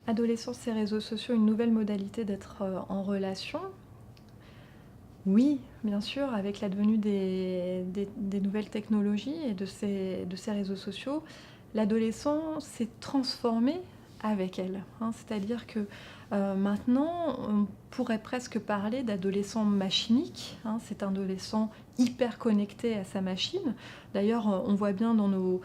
Adolescence et réseaux sociaux, une nouvelle modalité d'être, en relation? Oui, bien sûr, avec l'advenue des nouvelles technologies et de ces réseaux sociaux, l'adolescent s'est transformé avec elle, hein. C'est-à-dire que, maintenant, on pourrait presque parler d'adolescent machinique, hein. C'est un adolescent hyper connecté à sa machine. D'ailleurs, on voit bien dans nos,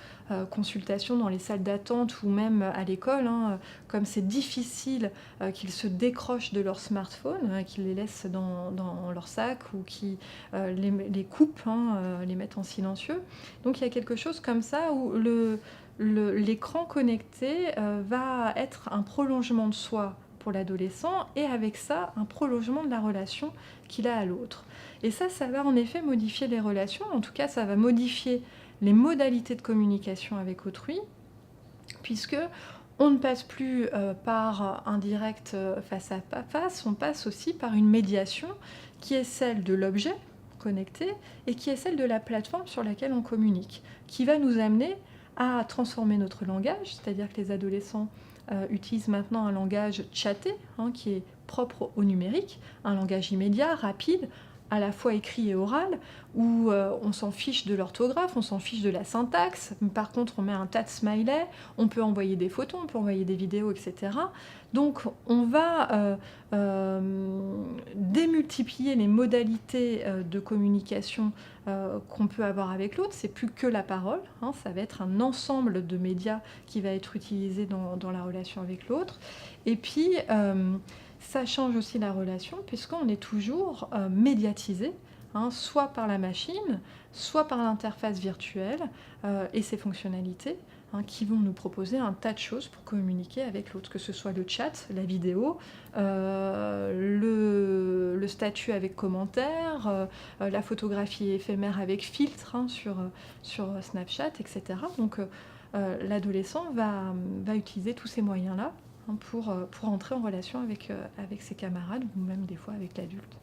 consultations, dans les salles d'attente ou même à l'école, hein, comme c'est difficile qu'ils se décrochent de leur smartphone, qu'ils les laissent dans leur sac ou qui les coupent, hein, les mettent en silencieux. Donc il y a quelque chose comme ça où l'écran connecté va être un prolongement de soi pour l'adolescent et avec ça un prolongement de la relation qu'il a à l'autre. Et ça va en effet modifier les relations, en tout cas ça va modifier les modalités de communication avec autrui, puisque on ne passe plus par un direct face à face, on passe aussi par une médiation qui est celle de l'objet connecté et qui est celle de la plateforme sur laquelle on communique, qui va nous amener à transformer notre langage, c'est-à-dire que les adolescents utilisent maintenant un langage chaté, hein, qui est propre au numérique, un langage immédiat, rapide, à la fois écrit et oral, où on s'en fiche de l'orthographe, on s'en fiche de la syntaxe, par contre on met un tas de smileys, on peut envoyer des photos, on peut envoyer des vidéos, etc. Donc on va démultiplier les modalités de communication qu'on peut avoir avec l'autre. C'est plus que la parole, hein, ça va être un ensemble de médias qui va être utilisé dans la relation avec l'autre. Et puis ça change aussi la relation puisqu'on est toujours médiatisé, hein, soit par la machine, soit par l'interface virtuelle et ses fonctionnalités, hein, qui vont nous proposer un tas de choses pour communiquer avec l'autre, que ce soit le chat, la vidéo, le statut avec commentaire, la photographie éphémère avec filtre, hein, sur Snapchat, etc. Donc l'adolescent va utiliser tous ces moyens-là, hein, pour entrer en relation avec ses camarades ou même des fois avec l'adulte.